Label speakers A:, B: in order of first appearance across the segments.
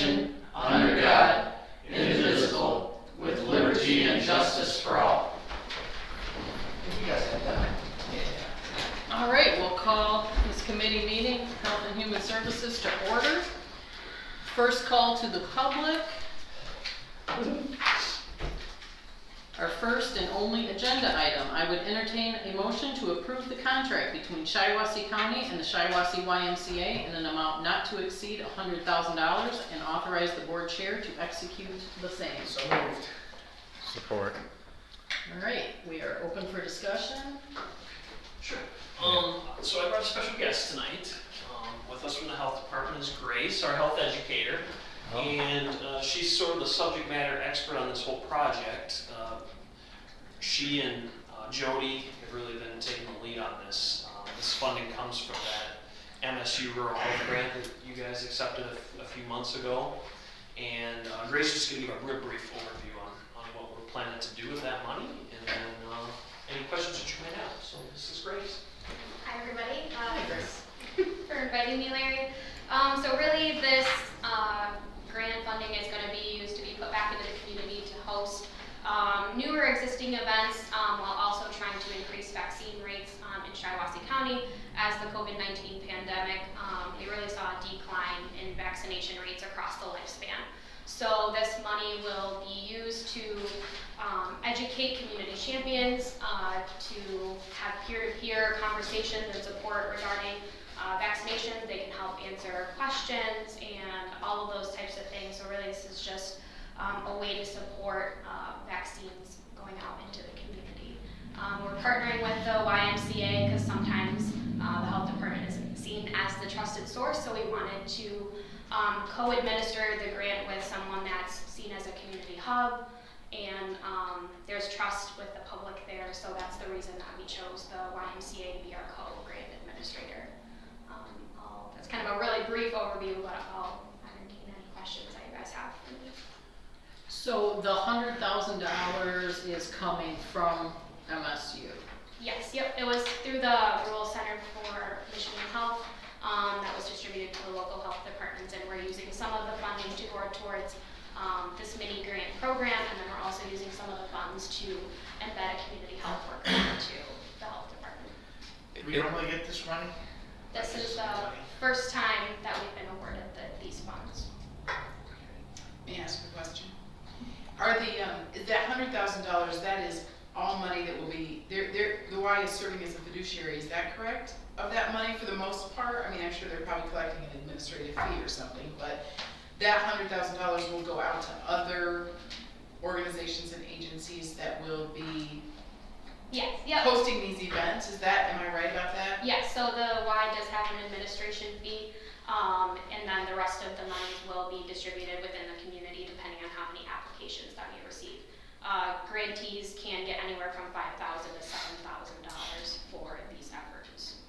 A: nation, under God, indivisible, with liberty and justice for all.
B: You guys have that.
C: All right, we'll call this committee meeting, Health and Human Services, to order. First call to the public. Our first and only agenda item, I would entertain a motion to approve the contract between Shiawassee County and the Shiawassee YMCA in an amount not to exceed $100,000 and authorize the board chair to execute the same.
B: So moved.
D: Support.
C: All right, we are open for discussion.
E: Sure. So I brought a special guest tonight. With us from the health department is Grace, our health educator. And she's sort of the subject matter expert on this whole project. She and Jody have really been taking the lead on this. This funding comes from that MSU Rural Health Grant that you guys accepted a few months ago. And Grace is going to give a real brief overview on what we're planning to do with that money, and then any questions that you might have. So this is Grace.
F: Hi everybody.
C: Hi, Grace.
F: For inviting me, Larry. So really this grant funding is going to be used to be put back into the community to host newer existing events while also trying to increase vaccine rates in Shiawassee County. As the COVID-19 pandemic, we really saw a decline in vaccination rates across the lifespan. So this money will be used to educate community champions, to have peer-to-peer conversations and support regarding vaccinations. They can help answer questions and all of those types of things. So really this is just a way to support vaccines going out into the community. We're partnering with the YMCA because sometimes the health department isn't seen as the trusted source, so we wanted to co-administer the grant with someone that's seen as a community hub, and there's trust with the public there, so that's the reason that we chose the YMCA to be our co-grant administrator. That's kind of a really brief overview, but I'll entertain any questions that you guys have for me.
C: So the $100,000 is coming from MSU.
F: Yes, yep, it was through the Rural Center for Michigan Health that was distributed to the local health departments, and we're using some of the funding to go towards this mini grant program, and then we're also using some of the funds to embed a community health worker into the health department.
B: Did we normally get this money?
F: This is the first time that we've been awarded these funds.
G: May I ask a question? Are is that $100,000, that is all money that will be, the Y is serving as a fiduciary, is that correct? Of that money for the most part? I mean, I'm sure they're probably collecting an administrative fee or something, but that $100,000 will go out to other organizations and agencies that will be
F: Yes, yep.
G: hosting these events, is that, am I right about that?
F: Yes, so the Y does have an administration fee, and then the rest of the monies will be distributed within the community depending on how many applications that we receive. Grantees can get anywhere from $5,000 to $7,000 for these efforts.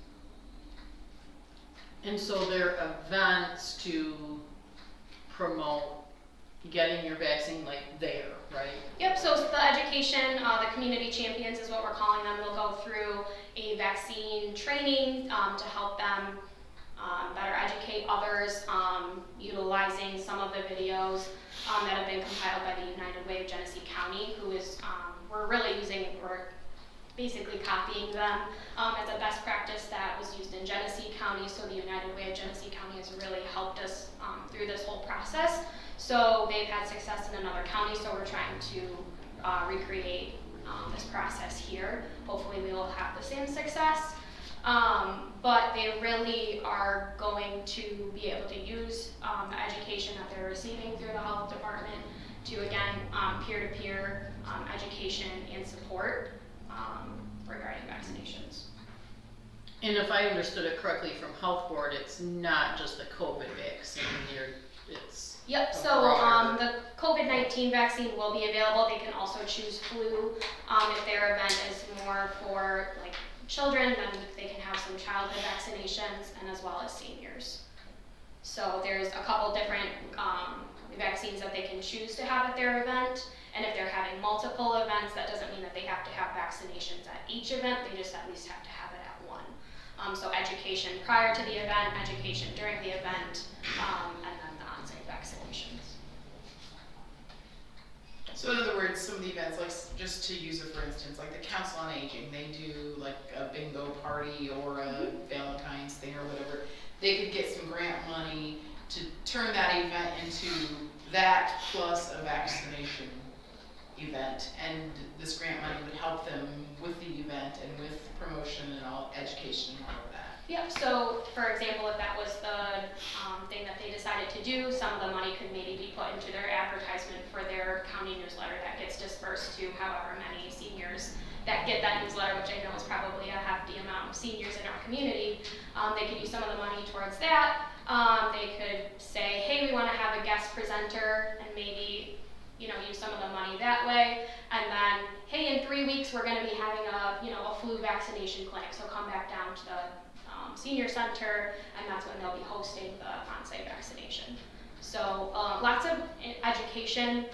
C: And so they're events to promote getting your vaccine like there, right?
F: Yep, so it's the education, the community champions is what we're calling them. They'll go through a vaccine training to help them better educate others, utilizing some of the videos that have been compiled by the United Way of Genesee County, who is, we're basically copying them as a best practice that was used in Genesee County. So the United Way of Genesee County has really helped us through this whole process. So they've had success in another county, so we're trying to recreate this process here. Hopefully we will have the same success. But they really are going to be able to use the education that they're receiving through the health department to, again, peer-to-peer education and support regarding vaccinations.
C: And if I understood it correctly from Health Board, it's not just the COVID vaccine, it's
F: Yep,
C: a
F: so
C: broader-
F: the COVID-19 vaccine will be available. They can also choose flu if their event is more for like children, then they can have some childhood vaccinations, and as well as seniors. So there's a couple different vaccines that they can choose to have at their event, and if they're having multiple events, that doesn't mean that they have to have vaccinations at each event, they just at least have to have it at one. So education prior to the event, education during the event, and then the on-site vaccination.
G: some of the events, like, just to use it for instance, like the Council on Aging, they do like a bingo party or a Valentine's thing or whatever. They could get some grant money to turn that event into that plus a vaccination event, and this grant money would help them with the event and with promotion and all, education and all of that.
F: Yep, so for example, if that was the thing that they decided to do, some of the money could maybe be put into their advertisement for their county newsletter that gets dispersed to however many seniors that get that newsletter, which I know is probably a hefty amount of seniors in our community. They could use some of the money towards that. They could say, hey, we want to have a guest presenter, and maybe use some of the money that way. And then, hey, in 3 weeks we're going to be having a flu vaccination clinic, so come back down to the senior center, and that's when they'll be hosting the on-site vaccination. So lots of education,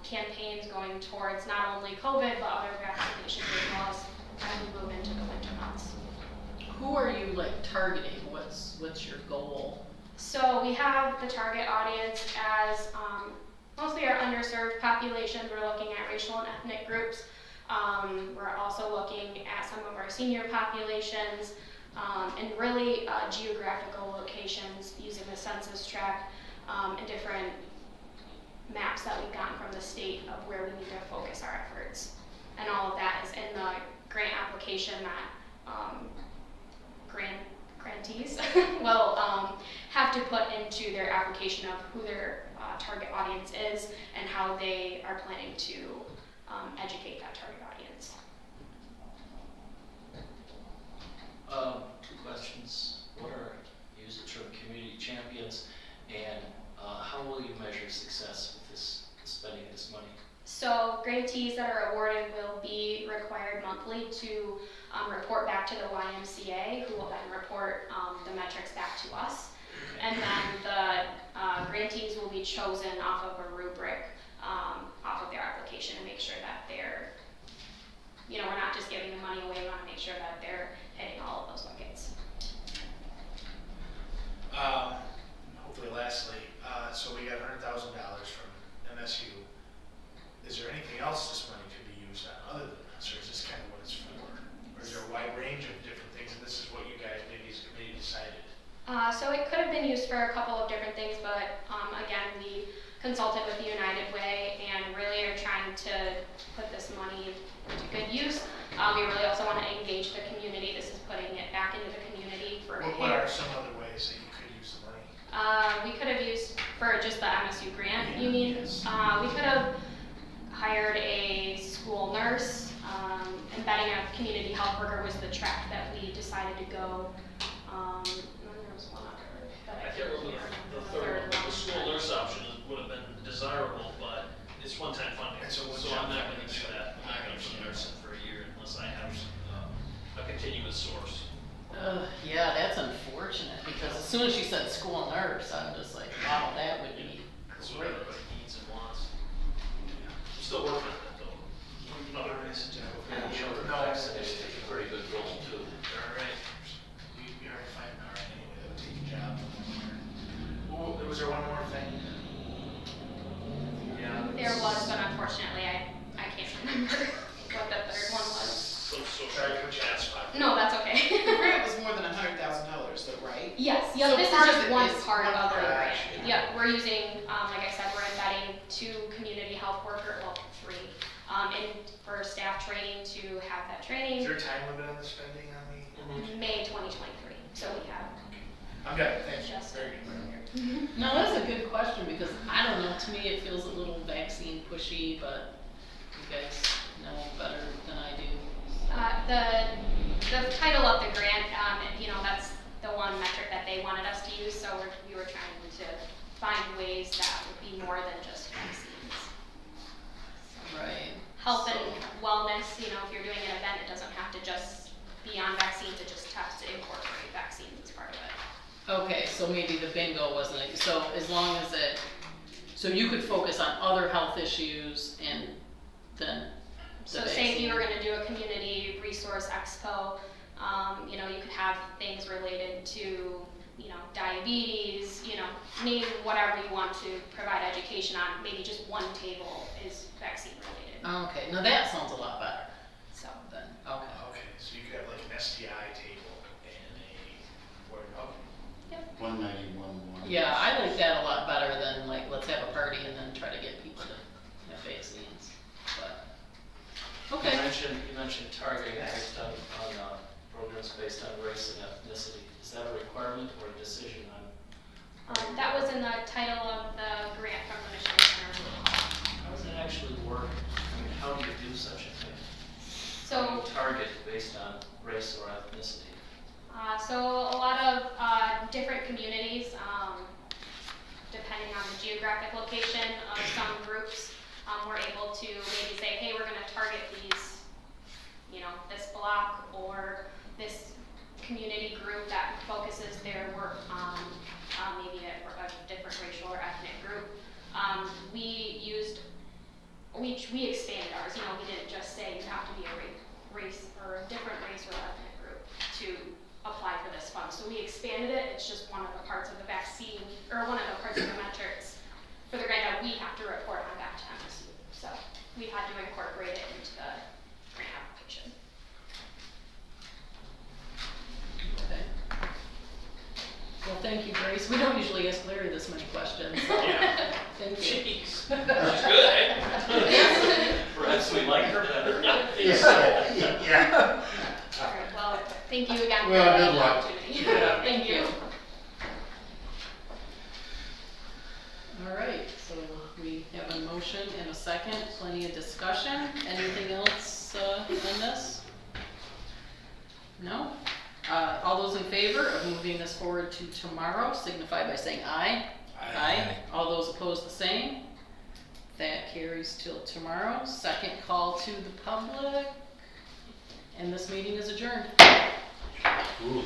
F: campaigns going towards not only COVID, but other vaccinations as well as we move into the winter months.
C: Who are you like targeting? What's your goal?
F: So we have the target audience as mostly our underserved populations. We're looking at racial and ethnic groups. We're also looking at some of our senior populations, and really geographical locations using the census tract and different maps that we've gotten from the state of where we need to focus our efforts. And all of that is in the grant application that grantees will have to put into their application of who their target audience is and how they are planning to educate that target audience.
A: 2 questions. What are, use the term community champions, and how will you measure success with this spending of this money?
F: So grantees that are awarded will be required monthly to report back to the YMCA, who will then report the metrics back to us. And then the grantees will be chosen off of a rubric off of their application to make sure that they're, we're not just giving the money away, we want to make sure that they're hitting all of those buckets.
B: Hopefully lastly, so we got $100,000 from MSU. Is there anything else this money could be used on other than this, or is this kind of what it's for? Or is there a wide range of different things, and this is what you guys maybe as a committee decided?
F: So it could have been used for a couple of different things, but again, we consulted with the United Way and really are trying to put this money to good use. We really also want to engage the community. This is putting it back into the community for
B: What are some other ways that you could use the money?
F: we could have used for just the MSU grant, you mean?
B: Yes.
F: We could have hired a school nurse. Embedding a community health worker was the track that we decided to go. And then there was one other that
E: I can't remember the third one. The school nurse option would have been desirable, but it's one-time funding,
B: It's a
E: so
B: one-time
E: I'm not gonna
B: funding,
E: do that. I'm not gonna put a nurse in for a year unless I have a continuous source.
C: Yeah, that's unfortunate, because as soon as she said school nurse, I'm just like, wow, that would be
E: That's what
C: great.
E: everybody needs and wants. I'm still working on that though. Other ways.
A: And children vaccination is a very good goal too.
E: All right.
B: We already find all right anyway, that would take a job. Oh, was there one more thing?
E: Yeah.
F: there was, but unfortunately I can't remember what the third one was.
E: So
B: Sorry to put you on the spot.
F: No, that's
G: The
F: okay.
G: grant was more than $100,000 though, right?
F: Yes,
G: So
F: yep, this is
G: part of
F: just
G: it
F: one
G: is
F: part
G: one
F: of the
G: part.
F: grant. Yep, we're using, like I said, we're embedding 2 community health worker, well, 3, and for staff training to have that
B: Is
F: training,
B: there a time limit on the spending on the?
F: May 2023, so we have.
B: I'm good, thanks.
F: Just-
B: Very good.
C: No, that's a good question, because I don't know, to me it feels a little vaccine pushy, but you guys know better than I do.
F: The title of the grant, that's the one metric that they wanted us to use, so we were trying to find ways that would be more than just vaccines.
C: Right.
F: Health and wellness, if you're doing an event, it doesn't have to just be on vaccines, it just has to incorporate vaccines as part of it.
C: Okay, so maybe the bingo wasn't, so as long as so you could focus on other health issues and then the
F: So say if you were
C: vaccine.
F: gonna do a community resource expo, you could have things related to, diabetes, name whatever you want to provide education on, maybe just one table is vaccine related,
C: Okay, now that sounds a lot better
F: so.
C: then, okay.
B: Okay, so you could have like an STI table and okay.
D: 191.
C: Yeah, I like that a lot better than like, let's have a party and then try to get people to have vaccines, but, okay.
A: You mentioned targeting based on programs based on race and ethnicity. Is that a requirement or a decision on?
F: That was in the title of the grant from the Michigan Center.
A: How does it actually work? I mean, how do you do such a thing? How do
F: So,
A: you target based on race or ethnicity?
F: so a lot of different communities, depending on the geographic location of some groups, we're able to maybe say, hey, we're gonna target these, this block or this community group that focuses their work on maybe a different racial or ethnic group. We expanded ours, we didn't just say you have to be a race or a different race or ethnic group to apply for this fund. So we expanded it, it's just one of the parts of the vaccine, or one of the parts of the metrics for the grant that we have to report on back to MSU. So we had to incorporate it into the grant application.
C: Okay. Well, thank you, Grace. We don't usually ask Larry this many questions, so
E: Yeah.
C: thank you.
E: Jeez, she's good, eh?
A: Perhaps we like her better.
E: I think so.
D: Yeah.
F: All right, well, thank you again for
D: Well, good
F: the
D: luck.
F: opportunity.
D: Yeah.
F: Thank you.
C: All right, so we have a motion and a second, plenty of discussion. Anything else on this? No? All those in favor of moving this forward to tomorrow signify by saying aye. Aye. All those opposed, the same. That carries till tomorrow. Second call to the public. And this meeting is adjourned.
D: Ooh.